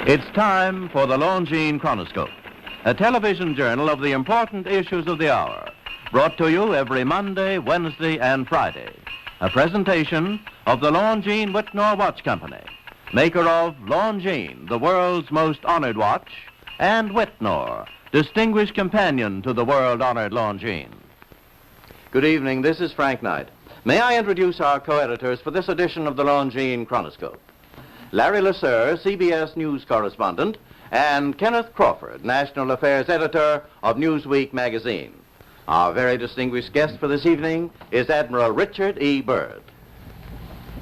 It's time for the Longines Chronoscope, a television journal of the important issues of the hour, brought to you every Monday, Wednesday, and Friday. A presentation of the Longines Whitnor Watch Company, maker of Longines, the world's most honored watch, and Whitnor, distinguished companion to the world-honored Longines. Good evening, this is Frank Knight. May I introduce our co-editors for this edition of the Longines Chronoscope? Larry Lasser, CBS News correspondent, and Kenneth Crawford, National Affairs Editor of Newsweek magazine. Our very distinguished guest for this evening is Admiral Richard E. Byrd.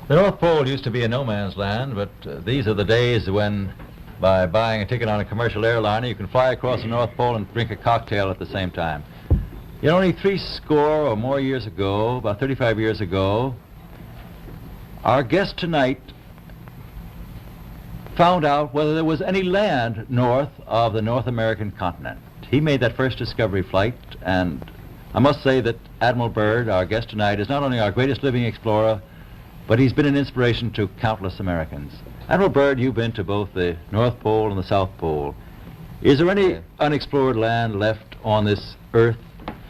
The North Pole used to be a no-man's land, but these are the days when, by buying a ticket on a commercial airliner, you can fly across the North Pole and drink a cocktail at the same time. You know, only 60 or more years ago, about 35 years ago, our guest tonight found out whether there was any land north of the North American continent. He made that first discovery flight, and I must say that Admiral Byrd, our guest tonight, is not only our greatest living explorer, but he's been an inspiration to countless Americans. Admiral Byrd, you've been to both the North Pole and the South Pole. Is there any unexplored land left on this earth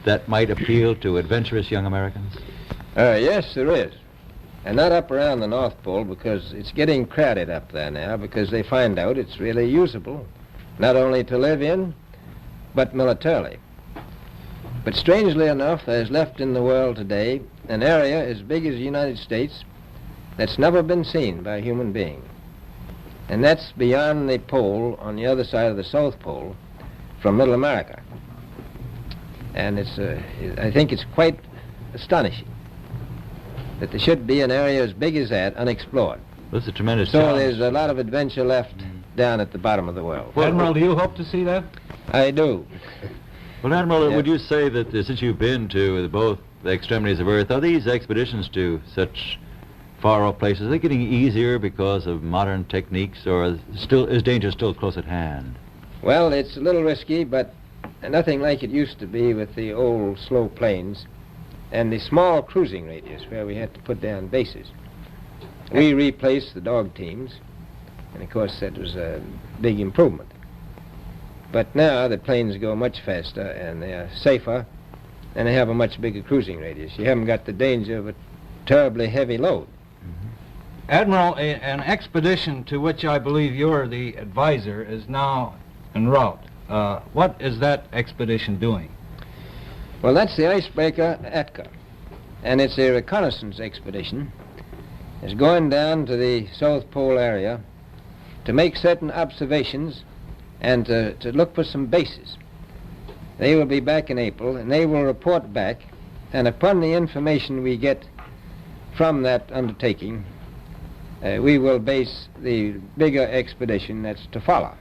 that might appeal to adventurous young Americans? Yes, there is. And not up around the North Pole, because it's getting crowded up there now, because they find out it's really usable, not only to live in, but militarily. But strangely enough, there's left in the world today an area as big as the United States that's never been seen by a human being. And that's beyond the pole on the other side of the South Pole from Middle America. And I think it's quite astonishing that there should be an area as big as that unexplored. That's a tremendous So challenge. there's a lot of adventure left down at the bottom of the world. Well, Admiral, do you hope to see that? I do. Well, Admiral, Yeah. would you say that since you've been to both the extremities of Earth, are these expeditions to such far-off places, are they getting easier because of modern techniques, or is danger still close at hand? Well, it's a little risky, but nothing like it used to be with the old slow planes and the small cruising radius where we had to put down bases. We replaced the dog teams, and of course that was a big improvement. But now the planes go much faster and they are safer, and they have a much bigger cruising radius. You haven't got the danger of a terribly heavy load. Admiral, an expedition to which I believe you're the advisor is now en route. What is that expedition doing? Well, that's the icebreaker Atka, and it's a reconnaissance expedition. It's going down to the South Pole area to make certain observations and to look for some bases. They will be back in April, and they will report back, and upon the information we get from that undertaking, we will base the bigger expedition that's to follow.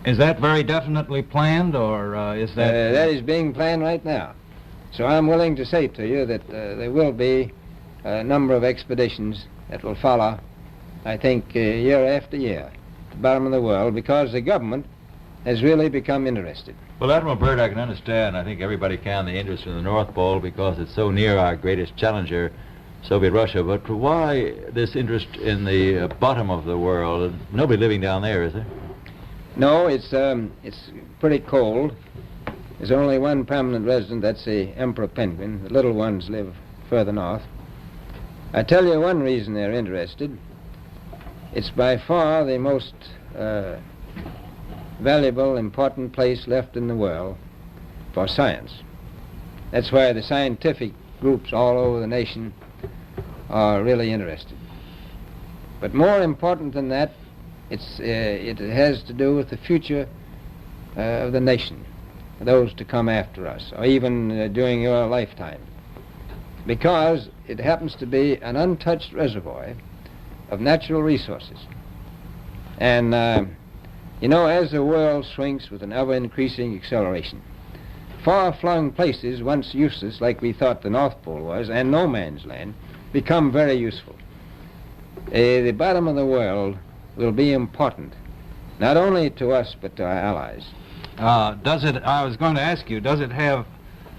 Is that very definitely planned, or is that... That is being planned right now. So I'm willing to say to you that there will be a number of expeditions that will follow, I think, year after year, to the bottom of the world, because the government has really become interested. Well, Admiral Byrd, I can understand, I think everybody can, the interest in the North Pole because it's so near our greatest challenger, Soviet Russia, but why this interest in the bottom of the world? Nobody living down there, is there? No, it's pretty cold. There's only one permanent resident, that's the emperor penguin. The little ones live further north. I tell you one reason they're interested. It's by far the most valuable, important place left in the world for science. That's why the scientific groups all over the nation are really interested. But more important than that, it has to do with the future of the nation, those to come after us, or even during your lifetime, because it happens to be an untouched reservoir of natural resources. And, you know, as the world shrinks with an ever-increasing acceleration, far-flung places, once useless, like we thought the North Pole was, and no man's land, become very useful. The bottom of the world will be important, not only to us, but to our allies. I was going to ask you, does it have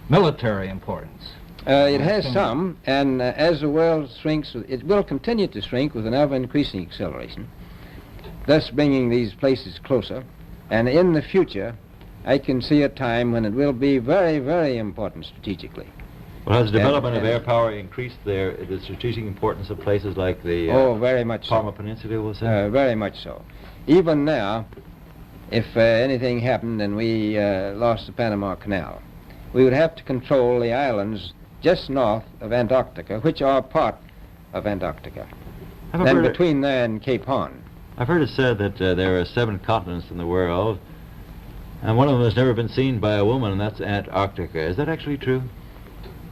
military importance? It has some, and as the world shrinks, it will continue to shrink with an ever-increasing acceleration. thus bringing these places closer. And in the future, I can see a time when it will be very, very important strategically. Well, has the development of and- air power increased the strategic importance of places like the Oh, very much so. Parma Peninsula, we'll say? Very much so. Even now, if anything happened and we lost the Panama Canal, we would have to control the islands just north of Antarctica, which are part of Antarctica. I've Then heard it- between there and Cape Horn. I've heard it said that there are 7 continents in the world, and one of them has never been seen by a woman, and that's Antarctica. Is that actually true?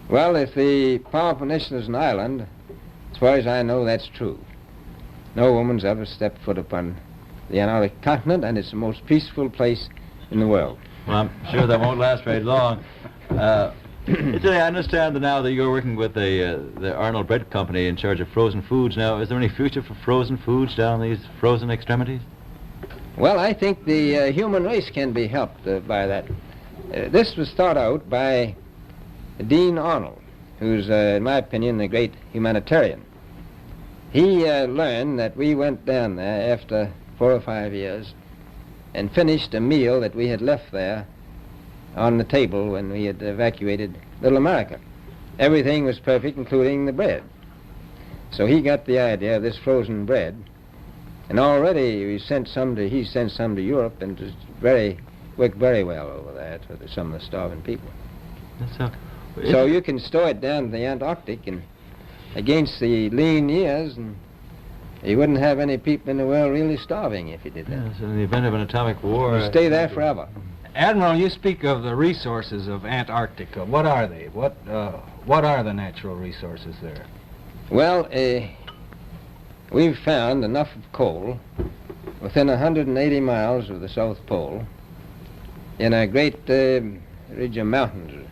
Well, if the Palm Peninsula is an island, as far as I know, that's true. No woman's ever stepped foot upon the Antarctic continent, and it's the most peaceful place in the world. Well, I'm sure that won't last very long. Italy, I understand that now that you're working with the Arnold Bread Company in charge of frozen foods. Now, is there any future for frozen foods down these frozen extremities? Well, I think the human race can be helped by that. This was thought out by Dean Arnold, who's, in my opinion, a great humanitarian. He learned that we went down there after 4 or 5 years and finished a meal that we had left there on the table when we had evacuated Little America. Everything was perfect, including the bread. So he got the idea of this frozen bread, and already he sent some to Europe, and it worked very well over there for some of the starving people. So you can store it down to the Antarctic and against the lean years, and you wouldn't have any people in the world really starving if you did that. Yes, in the event of an atomic war... You stay there forever. Admiral, you speak of the resources of Antarctica. What are they? What are the natural resources there? Well, we've found enough of coal within 180 miles of the South Pole in a great ridge of mountains.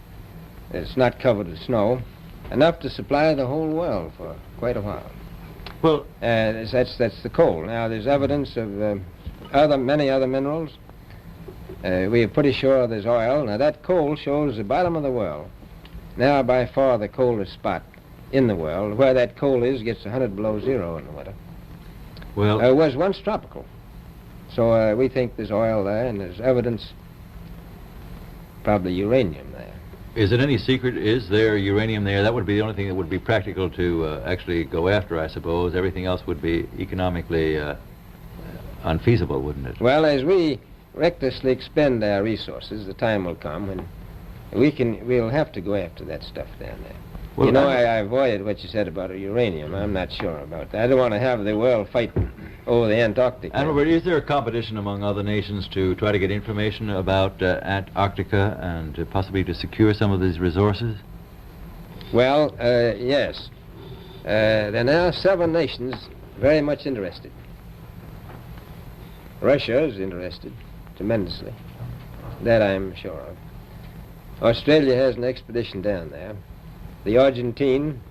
It's not covered with snow, enough to supply the whole world for quite a while. Well, that's the coal. Now, there's evidence of many other minerals. We are pretty sure there's oil. Now, that coal shows the bottom of the world. Now, by far the coldest spot in the world. Where that coal is gets 100 below zero in the winter. well, It was once tropical. So we think there's oil there, and there's evidence, probably uranium there. is it any secret? Is there uranium there? That would be the only thing that would be practical to actually go after, I suppose. Everything else would be economically unfeasible, wouldn't it? Well, as we recklessly expend our resources, the time will come when we'll have to go after that stuff down there. Well, You know, I avoided what you said about uranium. I'm not sure about that. I don't want to have the world fight over the Antarctic. Admiral, is there a competition among other nations to try to get information about Antarctica and possibly to secure some of these resources? Well, yes. There are now 7 nations very much interested. Russia is interested tremendously. That I'm sure of. Australia has an expedition down there. The Argentine,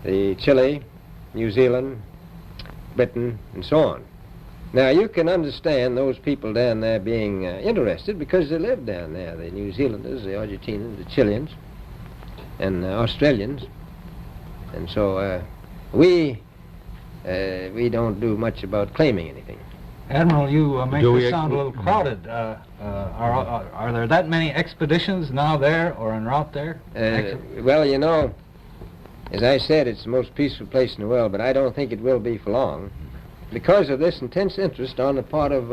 the Chile, New Zealand, Britain, and so on. Now, you can understand those people down there being interested because they live down there, the New Zealanders, the Argentinians, the Chileans, and Australians. And so we don't do much about claiming anything. Admiral, you make Do we this sound a little crowded. Are there that many expeditions now there or en route there? Well, you know, as I said, it's the most peaceful place in the world, but I don't think it will be for long because of this intense interest on the part of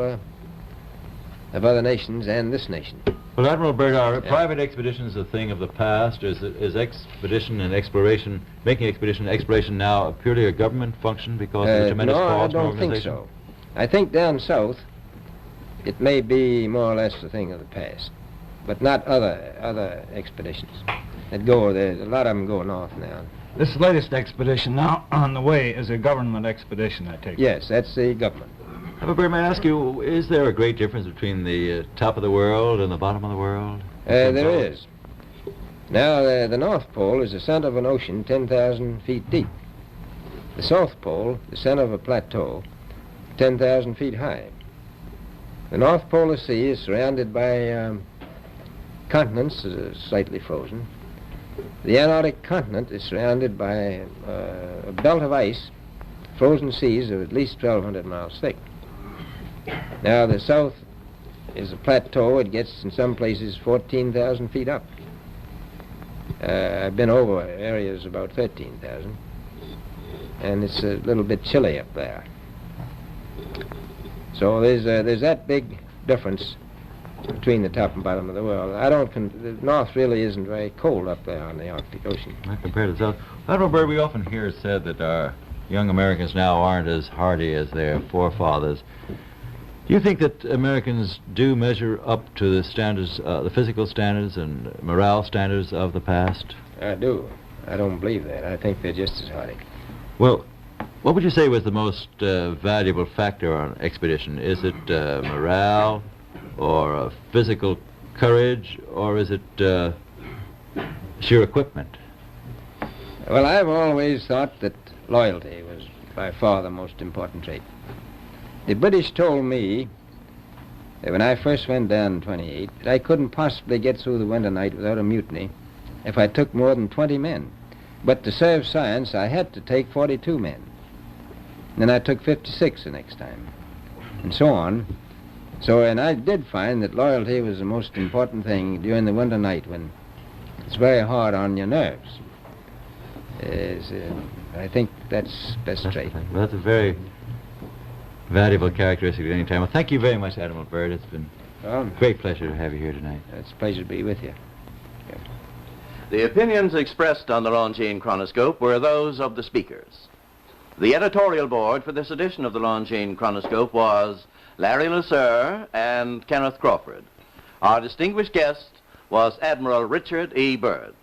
other nations and this nation. Well, Admiral Byrd, are private expeditions a thing of the past? Is expedition and exploration, making expedition and exploration now purely a government function because of the tremendous No, I cost and don't think organization? so. I think down south it may be more or less a thing of the past, but not other expeditions that go there. A lot of them go north now. This latest expedition now on the way is a government expedition, I take it. Yes, that's the government. Admiral Byrd, may I ask you, is there a great difference between the top of the world and the bottom of the world? There is. Now, the North Pole is the center of an ocean 10,000 feet deep. The South Pole, the center of a plateau, 10,000 feet high. The North Polar Sea is surrounded by continents that are slightly frozen. The Antarctic continent is surrounded by a belt of ice frozen seas are at least 1,200 miles thick. Now, the south is a plateau. It gets, in some places, 14,000 feet up. I've been over areas about 13,000, and it's a little bit chilly up there. So there's that big difference between the top and bottom of the world. The north really isn't very cold up there on the Arctic Ocean. Compared to the south. Admiral Byrd, we often hear it said that our young Americans now aren't as hardy as their forefathers. Do you think that Americans do measure up to the standards, the physical standards and morale standards of the past? I do. I don't believe that. I think they're just as hardy. Well, what would you say was the most valuable factor on an expedition? Is it morale, or physical courage, or is it sheer equipment? Well, I've always thought that loyalty was by far the most important trait. The British told me that when I first went down in 28, that I couldn't possibly get through the winter night without a mutiny if I took more than 20 men. But to serve science, I had to take 42 men. Then I took 56 the next time, and so on. So, and I did find that loyalty was the most important thing during the winter night when it's very hard on your nerves. I think that's best trait. Well, that's a very valuable characteristic at any time. Well, thank you very much, Admiral Byrd. It's been a great pleasure to have you here tonight. It's a pleasure to be with you. Yeah. The opinions expressed on the Longines Chronoscope were those of the speakers. The editorial board for this edition of the Longines Chronoscope was Larry Lasser and Kenneth Crawford. Our distinguished guest was Admiral Richard E. Byrd.